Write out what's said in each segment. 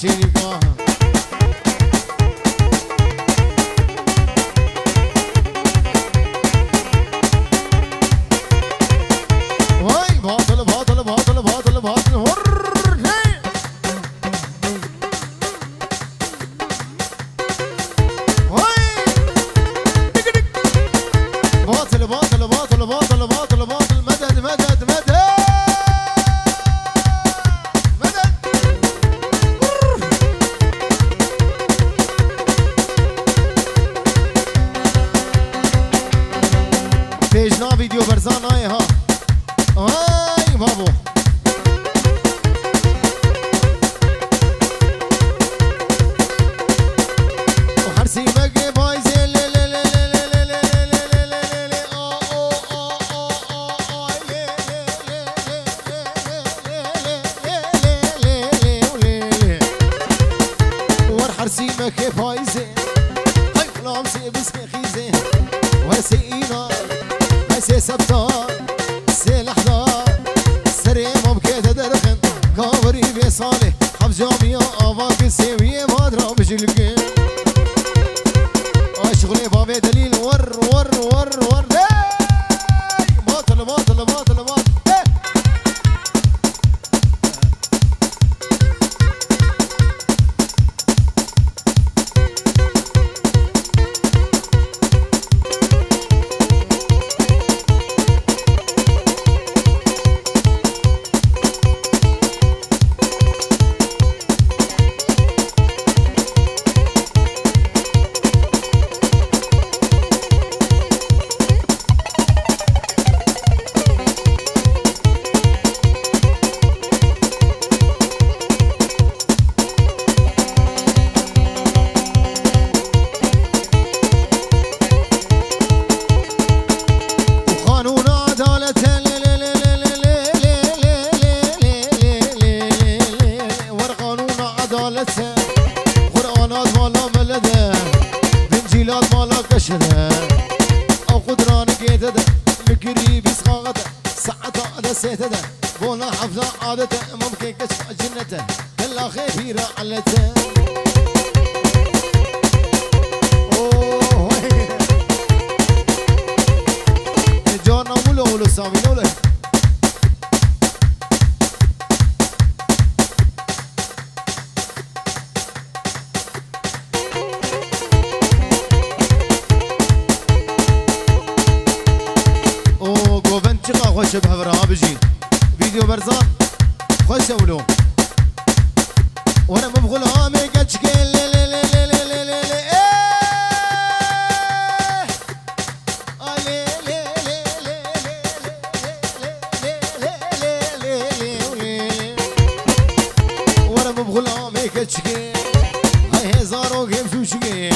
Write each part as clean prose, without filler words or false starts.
شريكها واي باطل باطل باطل باطل باطل هر باطل باطل باطل باطل باطل باطل مدد مدد مدد مدد تيجنا فيديو برزان هاي ها هاي بابو وحرسي بقي بايزي حرسيمة كيف هايزين هاي فلامسي بسكي خيزين ورسينا هاي سي سبتار سي لحظة سريمة بكيت درخن كابري بيصالي حب جامية آباك السيوية بادرة بجلقين هاي شغلي بابي دليل ور ور ور ور باطل باطل باطل باطل قرآنات مالا ملده بنجيلات مالا كشده او قدران قيدده مكري بيسقاغده ساعته دسيته بولا حفظه عادته ممكن كشف جنته كلا خيفيرة علته اوه جانا ولو سامي لوله خوش بهبرها بجي فيديو برزان خوش ولو وانا مبغولها ميقاتش قيل لي لي لي لي لي لي لي لي وانا مبغولها ميقاتش قيل هاي هزارو كيف شو شقيل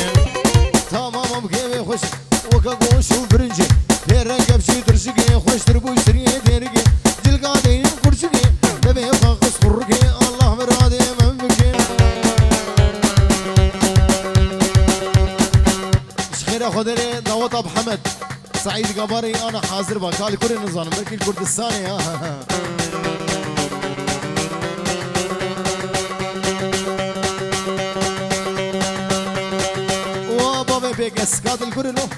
تمام كيف خوش وكاقوش وبرنجي رنقب شي ترشقي خوش تربو يشتري ديرقي جلقادي كرشقي نبي يخص فرقي الله مرادي منبكي شخيرة خدري داوط ابو حمد سعيد قبري انا حاضر بكالي كل النظام بركي الكردستاني ها وبابا بيقس قاتل كرنو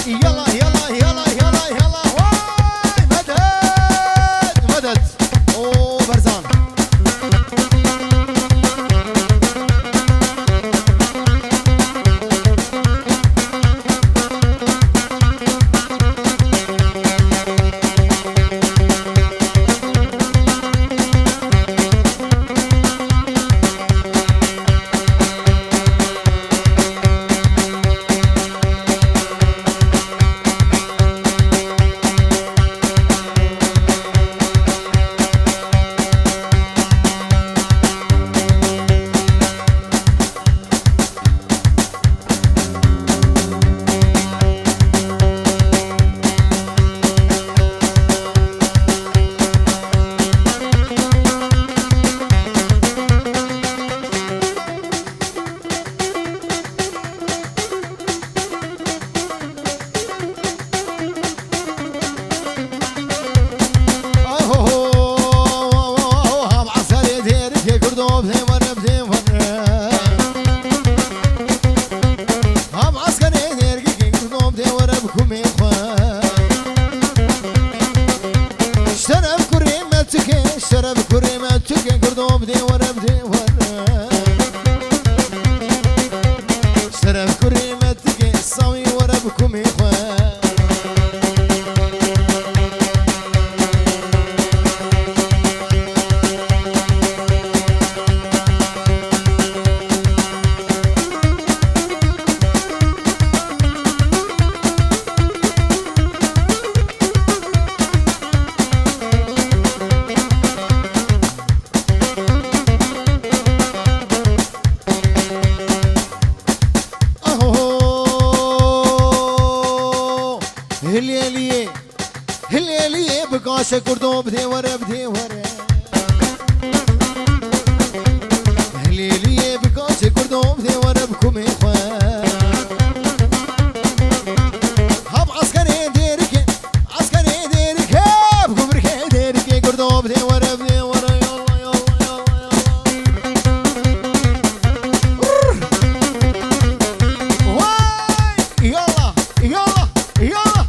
يلا يلا يلا يلا يلا واي مدد ورا بكم إخوان اشترى بكريمتك اشترى بكريمتك قردو بدي ورا بدي ورا اشترى بكريمتك الصاوي ورا بكم إخوان هليلي بقاش كردو بدي ورا بدي ورا هليلي بقاش كردو بدي ورا بكم إخوان هب عسكري ديرك عسكري ديرك هب كبرك ديرك كردو بدي ورا بدي ورا يلا يلا يلا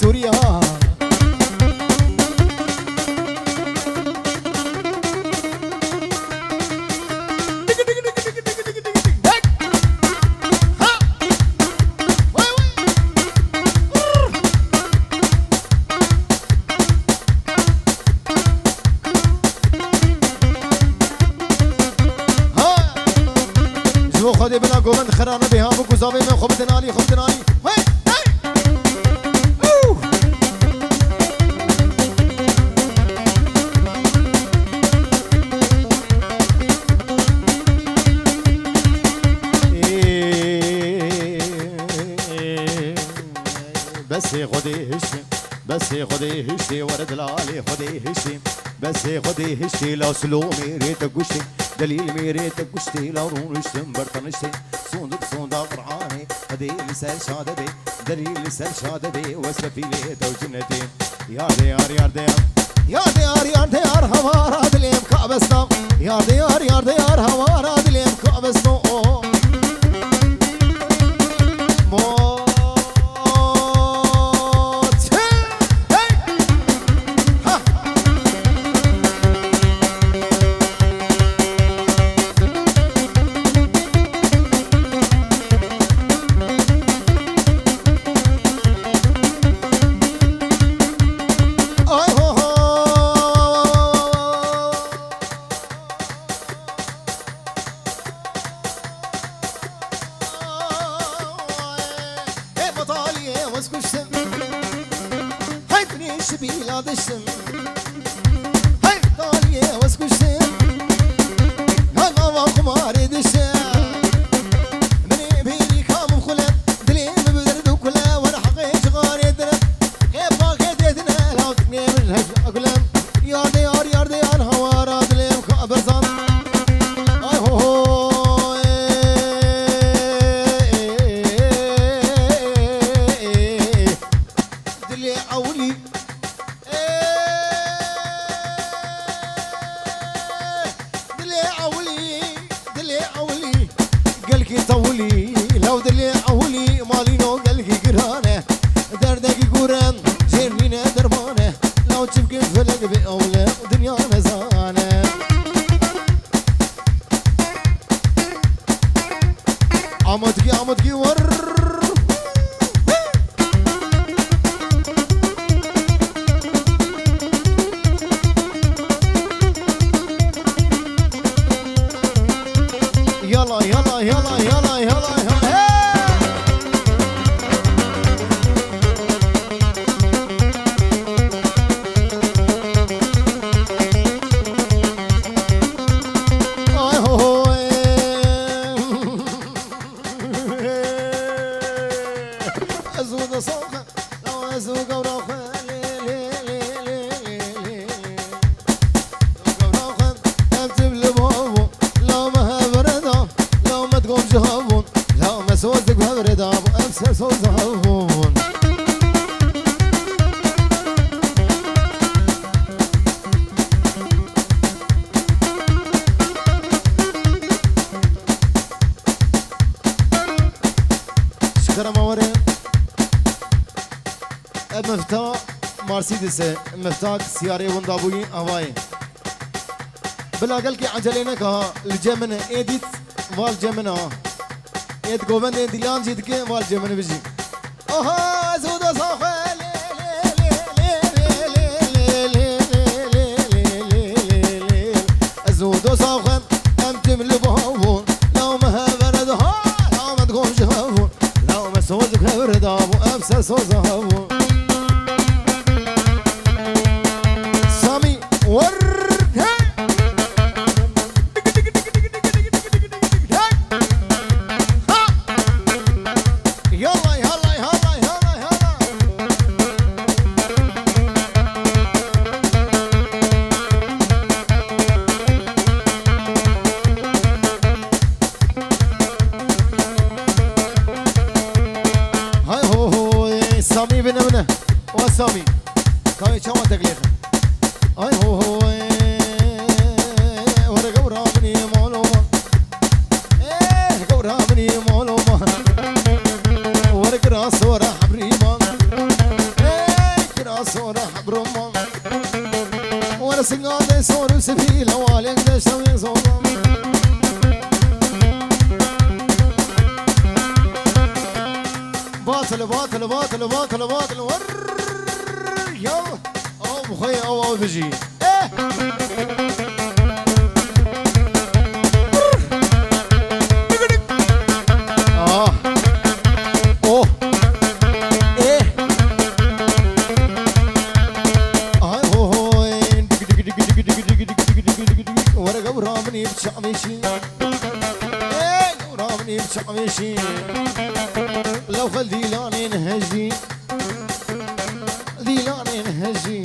سوريا خدي بلا قومن خرانه بها بكوزاوي من خبتنالي خبتنالي بس خدي هشتي بس خدي هشتي ورد العالي خدي هشتي بس خدي هشتي لو سلو ميريتك وشتي دليل ميريتك وشتي لو رونشتم برطنشتي صندوق صندوق قرعاني هدي لسال شاددي دليل لسال شاددي وسفي ليته وجنتي يا ديار يا ديار يا ديار يا ديار هوار هدليم كعبسنا يا ديار يا ديار هوار هدليم كعبسنا واسكشتم هاي بني شبيلة دشتم هاي طالية واسكشتم هاي ماما خماري دشتم بني بيلي كام خلت دلي مبدرد وكلا وانا حقيت غاري درب غيب باقيت يدنا لو تكني من الهجل اقلم يار ديار يار ديار هوارا دليم كابرزان اي هو هو دلي عولي دلي عولي دلي عولي قلقي طولي لو دلي عولي مالينو قلقي قرانه دردك قران جيرنينا درمانه لو تبقى فلق بأولى ودنيا نزانه عمدكي ور يلا يلا يلا يلا يلا يلا أزود صوخة لو أزوق وراخة وراخة أكتب لبابو لو ما هبردا لو ما تقوم جهابون لو ما سوزك بهبردا أمسر سوز هابون شكرا موري مفتاح مرسيدس مفتاح سيارة وندابوي هواي بلا قلقي عجلينك ها الجمن ايديت والجمن ها ايد قوبن ديلان جيتك والجمن بيجي اوها زودا صاخه زودا صاخه امتم لبهون لو ما برد ها لو ما تقوم جهابون لو ما سوزك برد ابو امسر سوز هابون سامي بنمنه وسامي كاي شو تقليخ اي هو ورقه ورامني معلومه ايه ورامني معلومه ورق راس ورا حبريما ايه راس ورا حبرما ورا سنقاده صور سفيل والك دشوي صور باطل باطل باطل باطل باطل ور يلا او مخي او بجي ايه اوه ايه هاي هو ورقه ورامني بشعمشي ايه ورامني بشعمشي لو خل ديلاني نهجي ديلاني نهجي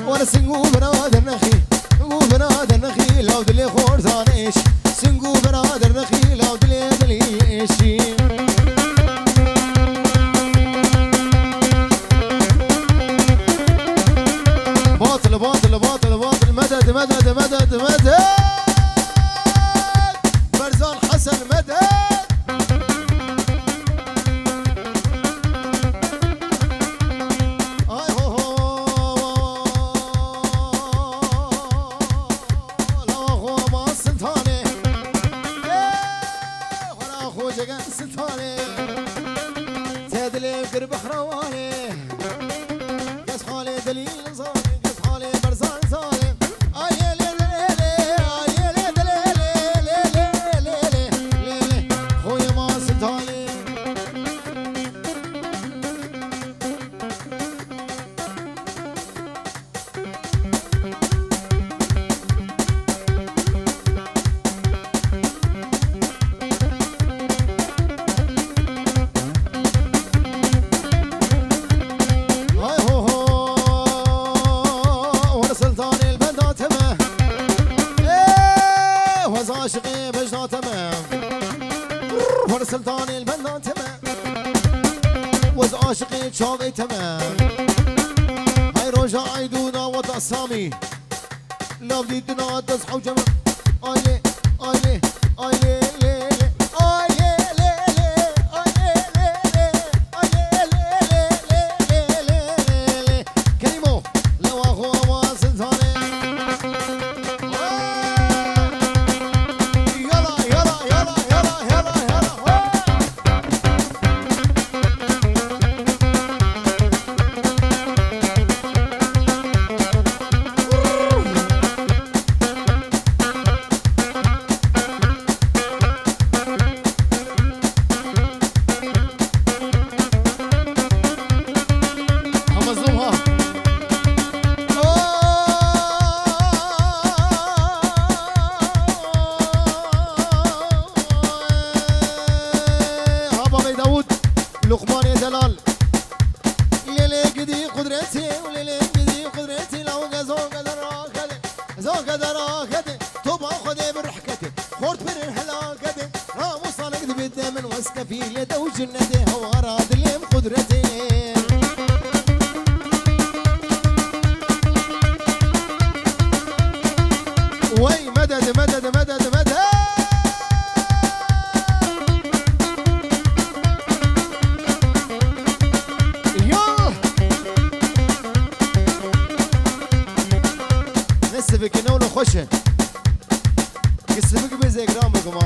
وانا سنقو بنادر نخي سنقو بنادر نخي لو دلي خورزان ايش سنقو بنادر نخي لو دلي ايشي باطل باطل باطل باطل مدد مدد مدد مدد برزان حسن مدد ستاني تدلي قرب حرواني قص حالي دليل صاني قص حالي برزان صاني اي لي اي لي خويا ما ستاني وز عاشقي تشافي تمام هاي روجا عيدونا وضع سامي لو بديتنا تصحوا جمع آيلي آيلي آيلي لي آيلي لي آيلي لي كلمة لو أخو ما سلطاني يلا يلا يلا يلا يلا يلا لقمان يا دلال ليلي قدي قدرتي وليلي قدي قدرتي لو زوق دراكتي زوق دراكتي توبا خدي برحكتي خورت من الحلاكتي رامو صانق دبيت من وسكفي يده وجنتي هو راد لي قدرتي وي مدد مدد مدد مدد نسبك نولو خوشه قسمك بزي جرامكم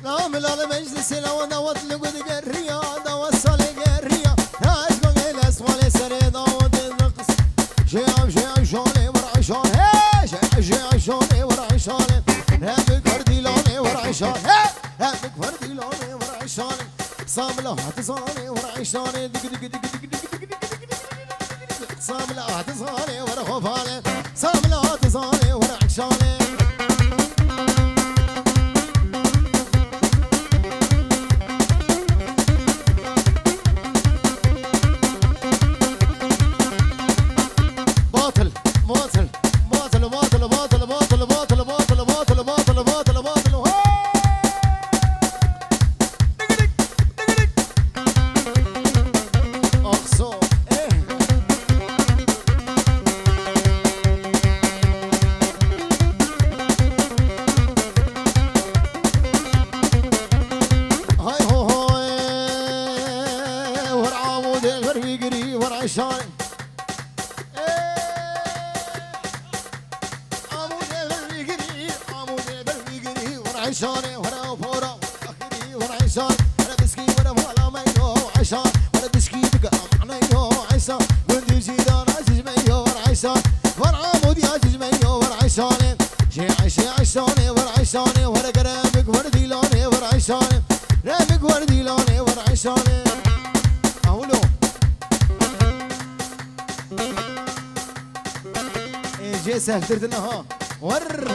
نعمل على مجلس لو نوت لقد قرية دوصل قرية ناشقق الأسوال سري دوت النقص شيعب شيعب شوني ورع شون هي شيعب شيعب شوني ورع شون هامك فردي لوني ورع شون هي هامك فردي لوني ورع شون صاملة هتصاني ورع شون دق دق دق دق دق دق دق صاملة هتصاني ورع خوفاني صاملة هتصاني ورع شوني عشاني ورا وفورا اخري ورا عشان ورا بسكي ورا ولا مايو عشان ورا بسكي بقى معنايو عشان ودي جيران عزيز مايو ورا عشان ورا عمودي عزيز مايو ورا عشان شي عشاني ورا عشاني ورا قرامك وردي لوني ورا عشان رامك وردي لوني ورا عشان اولو جي سهلتنا ها ور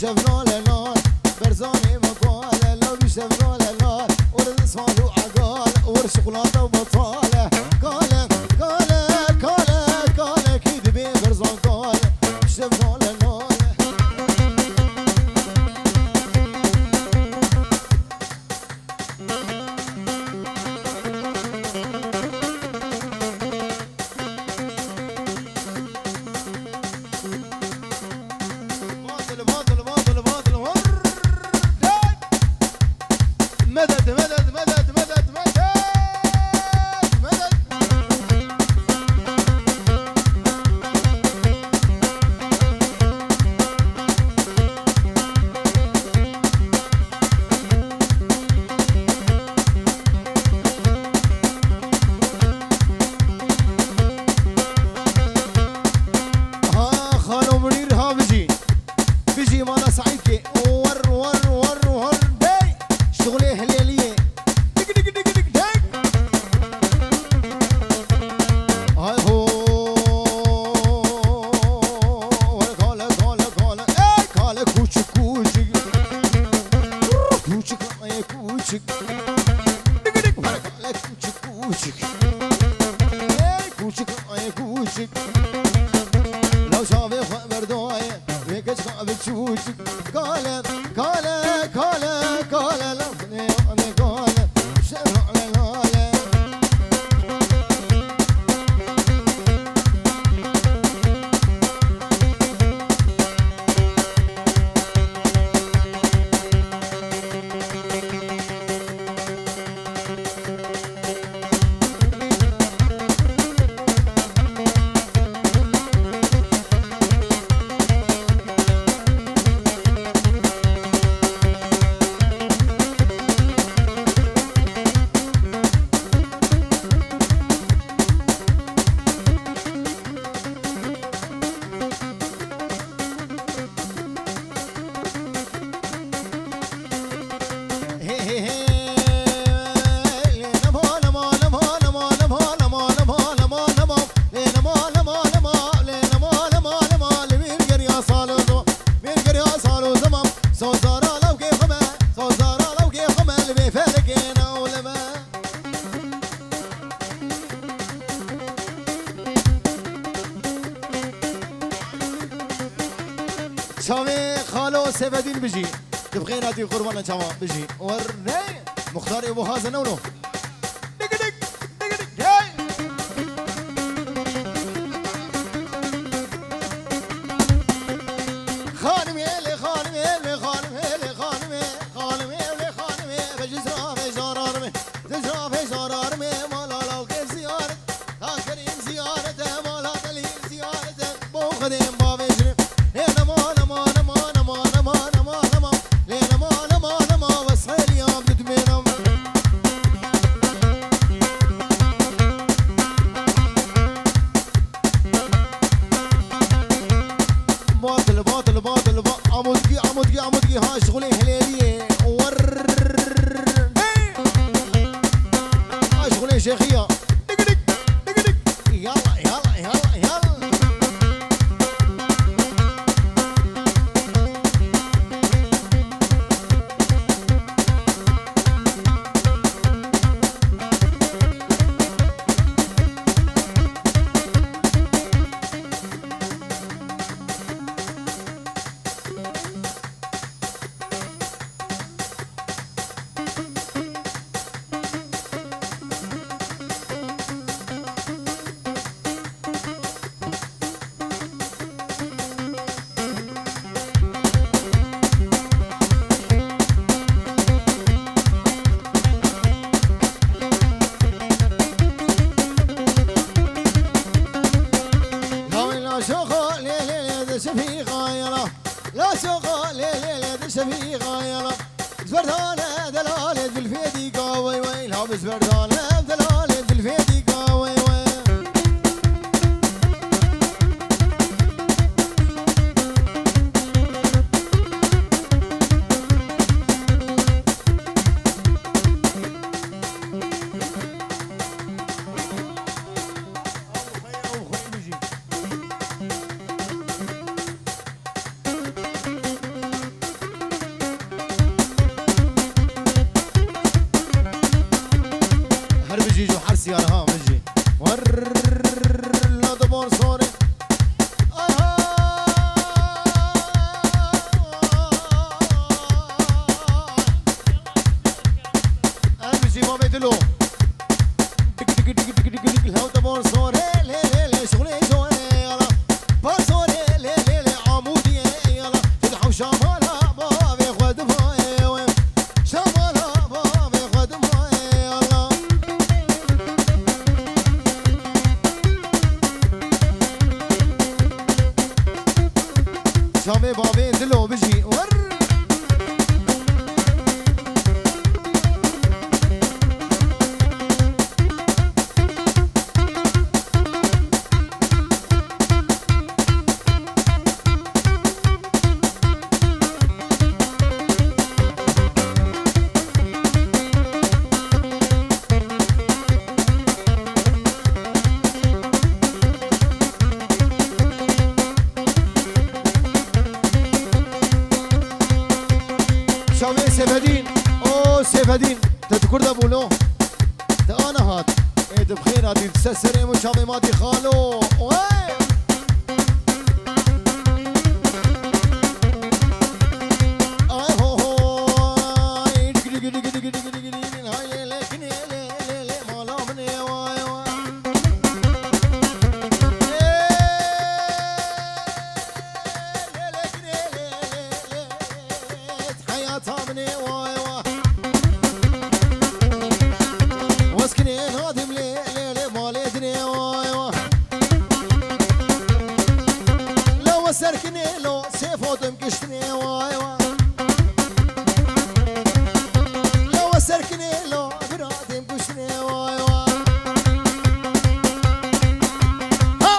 بيشفنا لنا برزاني مقالة لو بيشفنا لنا ورد صالو عقال ورشقلاطة وبطالة قالة قالة قالة قالة كيد بين برزان قالة بيشفنا لنا مدد مدد مدد مدد مدد مدد ها خالو منير ها بيجي مانا سعيد كي ور ور ور ور بي شغلي هليلية دق دق دق دق دق هاي هو كالا كالا كالا اي كالا كوشك كوشك كوشك اي كوشك دق دق كالا كوشك كوشك اي كوشك اي كوشك لو شافي خبر دوايا ويكش خبر شوشك كالا كالا كالا كالا لفني انا كالا شنو على لالا شامي خالو سيفدين بيجي تبغي نادي قربان شاما بيجي ورني مختار ابو هذا نونو دق دق دق دق هاي خانمي لي خانمي لي خانمي لي خانمي خانمي لي خانمي بجزرا في زرارمي زجرا في زرارمي مالا لو كيف زيارة كريم زيارته مالا دليل زيارته بو خديم بابي جري انا مالا مالا مالا مالا مالا مالا مالا لينا مالا مالا مالا وصحي اليوم تدمينا باطل باطل باطل عمودكي عمودكي عمودكي ها شغلي هليلية ور ها شغلي شيخية دق دق دق دق يلا يلا يلا يلا لا شغال ليلة شفيقة يلا زبردانة دلالة بالفيدي قاوي ويل هاب زبردانة دلالة بالفيدي قاوي ويل شامي بابي دلو بجي ور شامي سيفدين او سيفدين تذكر ده بولو ده انا هات ايه بخير هاتي تسسرين وشامي مادي خالو وي اي هو هو دق دق دق دق دق دق دق هاي لكن لي مالا مني واي واي حياتها مني واي واي واسكنين هادم لي مالي دني واي واي لو سركني لو سيفو دمكشتني واي واي لو سركني لو برادي مكشتني واي واي ها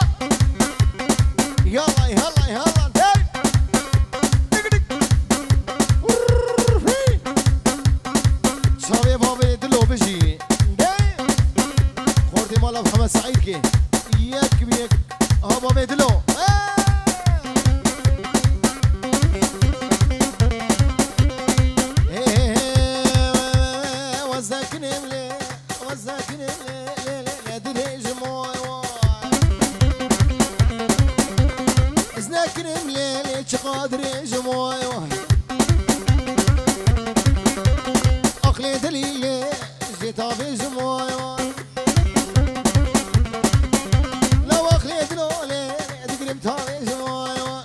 يلا يلا يلا شامي بابي دلو بجي خوردي مالا محمد سعيد كي ياك بيك ها بابي دلو وزاكني ملي وزاكني ملي دريج موي واي زناكني ملي تقادري جموي واي أقلي دليلي جيتا في جموي لو أقلي دلولي تقرب تاوي جموي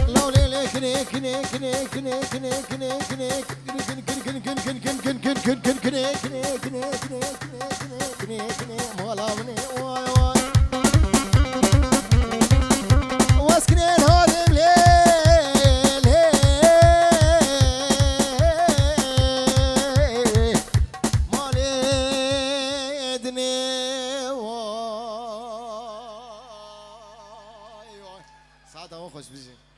لو ليلي كنيك كنيك كنيك كنيك كنيك كنيك كنيك ساعة خوش بيجي